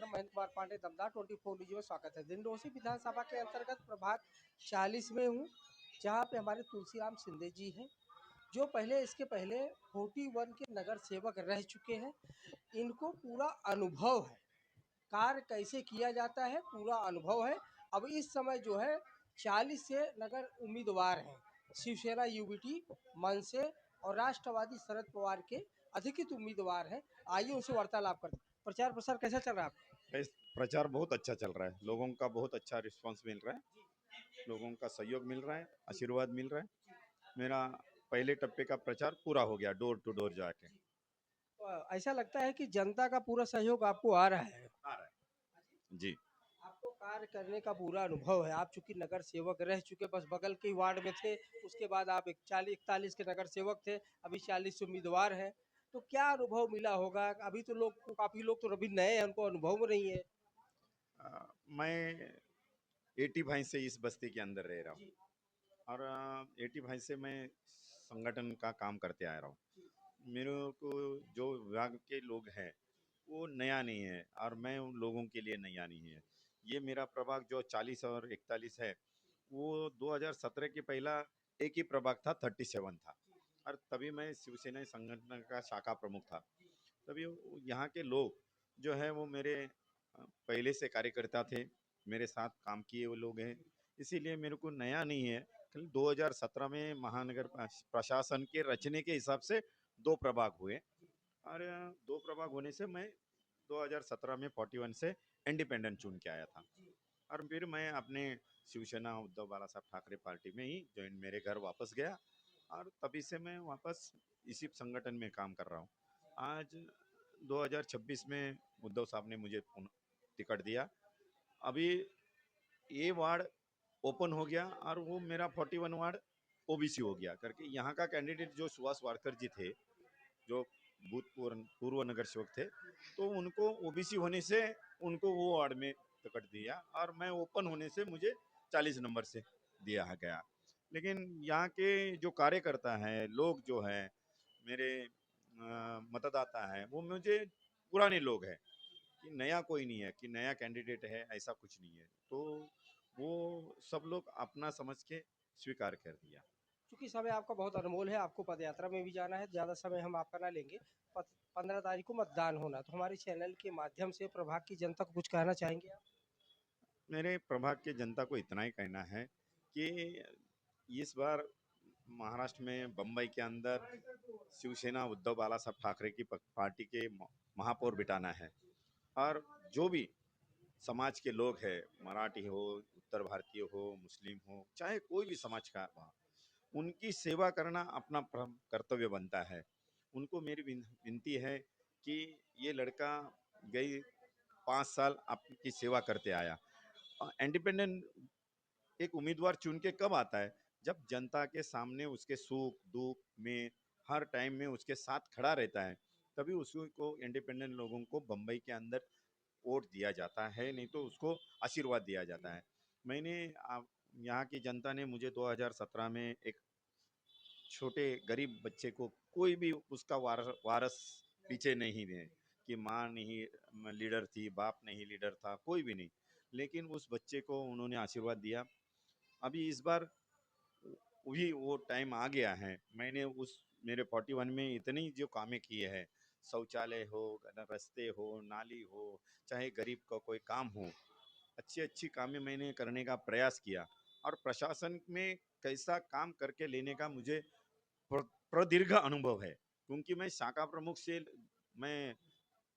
महेंद्र कुमार पांडे, दमदार 24 न्यूज में स्वागत है। दिंडोसी विधानसभा के अंतर्गत प्रभाग 40 में हूँ, जहाँ पे हमारे तुलसीराम शिंदे जी हैं, जो इसके पहले 41 के नगर सेवक रह चुके हैं। इनको पूरा अनुभव है, कार्य कैसे किया जाता है पूरा अनुभव है। अब इस समय जो है 40 से नगर उम्मीदवार हैं, शिवसेना यूबीटी, मनसे और राष्ट्रवादी शरद पवार के अधिकृत उम्मीदवार हैं। आइए उनसे वार्तालाप करते हैं। प्रचार प्रसार कैसा चल रहा है आपका? प्रचार बहुत अच्छा चल रहा है, लोगों का बहुत अच्छा रिस्पांस मिल रहा है, लोगों का सहयोग मिल रहा है, आशीर्वाद मिल रहा है। मेरा पहले टप्पे का प्रचार पूरा हो गया, डोर टू डोर जाके। तो ऐसा लगता है कि जनता का पूरा सहयोग आपको आ रहा है। आ रहा है जी। आपको कार्य करने का पूरा अनुभव है। आप चूंकि नगर सेवक रह चुके, बस बगल के वार्ड में थे, उसके बाद आप 41 के नगर सेवक थे, अभी 40 उम्मीदवार हैं। तो क्या अनुभव मिला होगा? अभी तो काफी लोग तो अभी नए हैं, उनको अनुभव नहीं है। मैं 85 से इस बस्ती के अंदर रह रहा हूँ और 85 से मैं संगठन का काम करते आ रहा हूँ। मेरे को जो विभाग के लोग हैं वो नया नहीं है और मैं उन लोगों के लिए नया नहीं है। ये मेरा प्रभाग जो 40 और 41 है, वो 2017 के पहला एक ही प्रभाग था, 37 था, और तभी मैं शिवसेना संगठन का शाखा प्रमुख था। तभी यहाँ के लोग जो है वो मेरे पहले से कार्यकर्ता थे, मेरे साथ काम किए वो लोग हैं, इसीलिए मेरे को नया नहीं है। 2017 में महानगर प्रशासन के रचने के हिसाब से 2 प्रभाग हुए और 2 प्रभाग होने से मैं 2017 में 41 से इंडिपेंडेंट चुन के आया था और फिर मैं अपने शिवसेना उद्धव बाला साहब ठाकरे पार्टी में ही ज्वाइन मेरे घर वापस गया और तभी से मैं वापस इसी संगठन में काम कर रहा हूँ। आज 2026 में उद्धव साहब ने मुझे टिकट दिया। अभी ये वार्ड ओपन हो गया और वो मेरा 41 वार्ड ओबीसी हो गया करके यहाँ का कैंडिडेट जो सुभाष वारकर जी थे, जो भूतपूर्व पूर्व नगर सेवक थे, तो उनको ओबीसी होने से उनको वो वार्ड में टिकट दिया और मैं ओपन होने से मुझे 40 नंबर से दिया गया। लेकिन यहाँ के जो कार्यकर्ता हैं, लोग जो हैं, मेरे मतदाता हैं, वो मुझे पुराने लोग हैं, कि नया कोई नहीं है, कि नया कैंडिडेट है, ऐसा कुछ नहीं है। तो वो सब लोग अपना समझ के स्वीकार कर दिया। चूंकि समय आपका बहुत अनमोल है, आपको पदयात्रा में भी जाना है, ज़्यादा समय हम आपका ना लेंगे। 15 तारीख को मतदान होना, तो हमारे चैनल के माध्यम से प्रभाग की जनता को कुछ कहना चाहेंगे आप? मेरे प्रभाग के जनता को इतना ही कहना है कि इस बार महाराष्ट्र में बम्बई के अंदर शिवसेना उद्धव बाला साहब ठाकरे की पार्टी के महापौर बिठाना है और जो भी समाज के लोग हैं, मराठी हो, उत्तर भारतीय हो, मुस्लिम हो, चाहे कोई भी समाज का हो, उनकी सेवा करना अपना कर्तव्य बनता है। उनको मेरी विनती है कि ये लड़का गई 5 साल आपकी सेवा करते आया। इंडिपेंडेंट एक उम्मीदवार चुन के कब आता है? जब जनता के सामने उसके सुख दुख में हर टाइम में उसके साथ खड़ा रहता है, तभी उसको इंडिपेंडेंट लोगों को बम्बई के अंदर वोट दिया जाता है, नहीं तो उसको आशीर्वाद दिया जाता है। मैंने यहाँ की जनता ने मुझे 2017 में एक छोटे गरीब बच्चे को, कोई भी उसका वारस पीछे नहीं है, कि माँ नहीं लीडर थी, बाप नहीं लीडर था, कोई भी नहीं, लेकिन उस बच्चे को उन्होंने आशीर्वाद दिया। अभी इस बार वही वो टाइम आ गया है। मैंने उस मेरे 41 में इतनी जो कामें किए हैं, शौचालय हो, रास्ते हो, नाली हो, चाहे गरीब का कोई काम हो, अच्छी अच्छी कामें मैंने करने का प्रयास किया और प्रशासन में कैसा काम करके लेने का मुझे प्रदीर्घ अनुभव है, क्योंकि मैं शाखा प्रमुख से मैं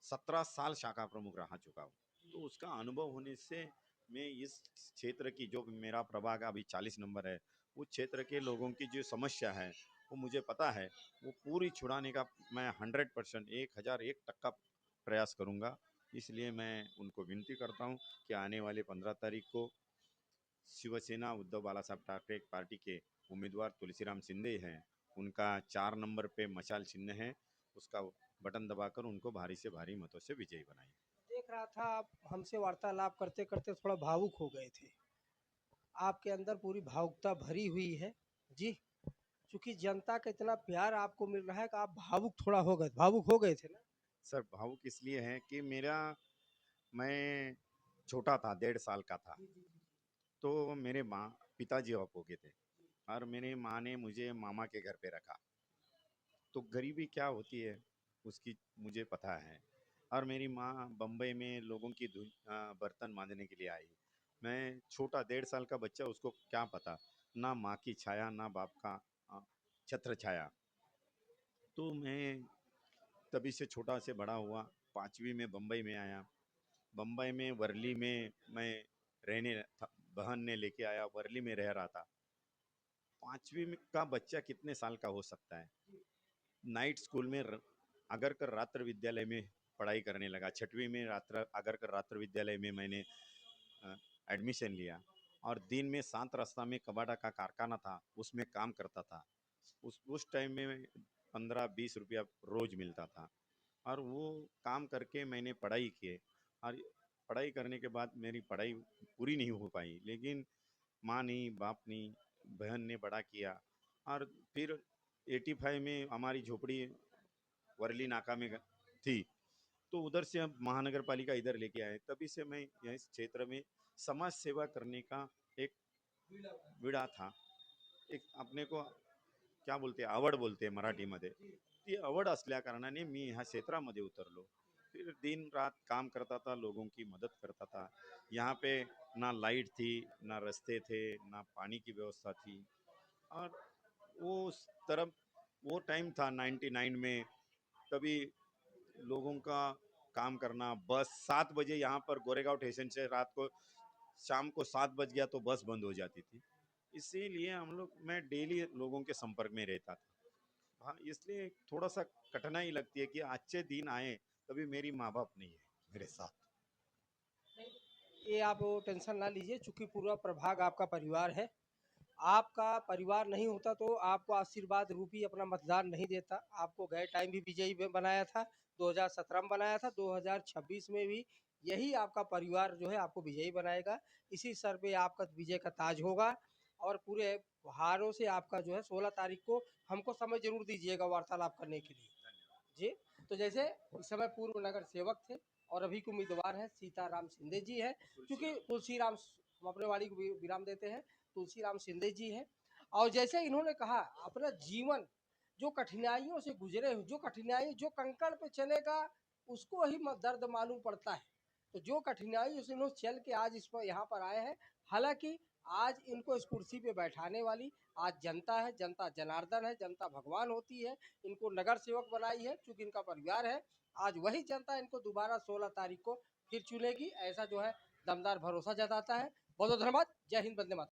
17 साल शाखा प्रमुख रह चुका हूँ। तो उसका अनुभव होने से मैं इस क्षेत्र की, जो मेरा प्रभाग अभी 40 नंबर है, उस क्षेत्र के लोगों की जो समस्या है वो मुझे पता है, वो पूरी छुड़ाने का मैं 100% 1001% प्रयास करूँगा। इसलिए मैं उनको विनती करता हूँ कि आने वाले 15 तारीख को शिवसेना उद्धव बाला साहब ठाकरे पार्टी के उम्मीदवार तुलसीराम शिंदे हैं, उनका 4 नंबर पे मशाल चिन्ह है, उसका बटन दबाकर उनको भारी से भारी मतों से विजयी बनाएं। देख रहा था आप हमसे वार्तालाप करते करते थोड़ा भावुक हो गए थे। आपके अंदर पूरी भावुकता भरी हुई है जी। चूंकि जनता का इतना प्यार आपको मिल रहा है कि आप भावुक हो गए थे ना। सर भावुक इसलिए है कि मेरा मैं छोटा था, 1.5 साल का था। तो मेरे पिताजी ऑफ हो गए थे और मेरी माँ ने मुझे मामा के घर पे रखा। तो गरीबी क्या होती है उसकी मुझे पता है। और मेरी माँ बम्बई में लोगों की बर्तन मांजने के लिए आई। मैं छोटा 1.5 साल का बच्चा, उसको क्या पता, ना माँ की छाया ना बाप का अ, छत्र छाया। तो मैं तभी से छोटा से बड़ा हुआ। 5वीं में बम्बई में आया। बम्बई में वर्ली में मैं रहने था, बहन ने लेके आया, वर्ली में रह रहा था। 5वीं का बच्चा कितने साल का हो सकता है? नाइट स्कूल में अगर कर रात्र विद्यालय में पढ़ाई करने लगा। 6वीं में अगर कर रात्र विद्यालय में मैंने एडमिशन लिया। और दिन में शांत रास्ता में कबाड़ा का कारखाना था, उसमें काम करता था। उस टाइम में 15-20 रुपया रोज मिलता था। और वो काम करके मैंने पढ़ाई की। और पढ़ाई करने के बाद मेरी पढ़ाई पूरी नहीं हो पाई, लेकिन माँ नहीं, बाप नहीं, बहन ने बड़ा किया। और फिर 85 में हमारी झोपड़ी वर्ली नाका में थी। तो उधर से हम महानगर पालिका इधर लेके आए। तभी से मैं यह इस क्षेत्र में समाज सेवा करने का एक विडा था। एक अपने को क्या बोलते, आवड बोलते मराठीमध्ये, ती आवड असल्या कारणाने मी ह्या क्षेत्रामध्ये उतरलो। फिर दिन रात काम करता था, लोगों की मदद करता था। यहाँ पे ना लाइट थी, ना रास्ते थे, ना पानी की व्यवस्था थी। और वो उस तरफ वो टाइम था 99 में। तभी लोगों का काम करना, बस 7 बजे यहाँ पर गोरेगांव स्टेशन से रात को शाम को 7 बज गया तो बस बंद हो जाती थी। इसीलिए हम लोग मैं डेली लोगों के संपर्क में रहता था। हाँ, इसलिए थोड़ा सा कठिनाई लगती है कि अच्छे दिन आए तभी मेरी माँ बाप नहीं है मेरे साथ। ये आप वो टेंशन ना लीजिए, चूँकि पूरा प्रभाग आपका परिवार है। आपका परिवार नहीं होता तो आपको आशीर्वाद रूपी अपना मतदान नहीं देता। आपको गए टाइम भी विजयी बनाया था, 2017 में बनाया था, 2026 में भी यही आपका परिवार जो है आपको विजयी बनाएगा। इसी सर पे आपका विजय का ताज होगा और पूरे हारों से आपका जो है 16 तारीख को हमको समय ज़रूर दीजिएगा वार्तालाप करने के लिए। जी, तो जैसे इस समय पूर्व नगर सेवक थे और अभी के उम्मीदवार हैं सीताराम शिंदे जी हैं। क्योंकि तुलसीराम, हम अपने वाणी को विराम देते हैं, तुलसीराम शिंदे जी हैं। और जैसे इन्होंने कहा अपना जीवन जो कठिनाइयों से गुजरे, जो कठिनाई जो कंकड़ पे चलेगा उसको ही दर्द मालूम पड़ता है। तो जो कठिनाई से इन्होंने चल के आज इस पर यहाँ पर आए हैं। हालांकि आज इनको इस कुर्सी पे बैठाने वाली आज जनता है, जनता जनार्दन है, जनता भगवान होती है। इनको नगर सेवक बनाई है चूंकि इनका परिवार है। आज वही जनता इनको दोबारा 16 तारीख को फिर चुनेगी, ऐसा जो है दमदार भरोसा जताता है। बहुत बहुत धन्यवाद। जय हिंद, वंदे मातरम।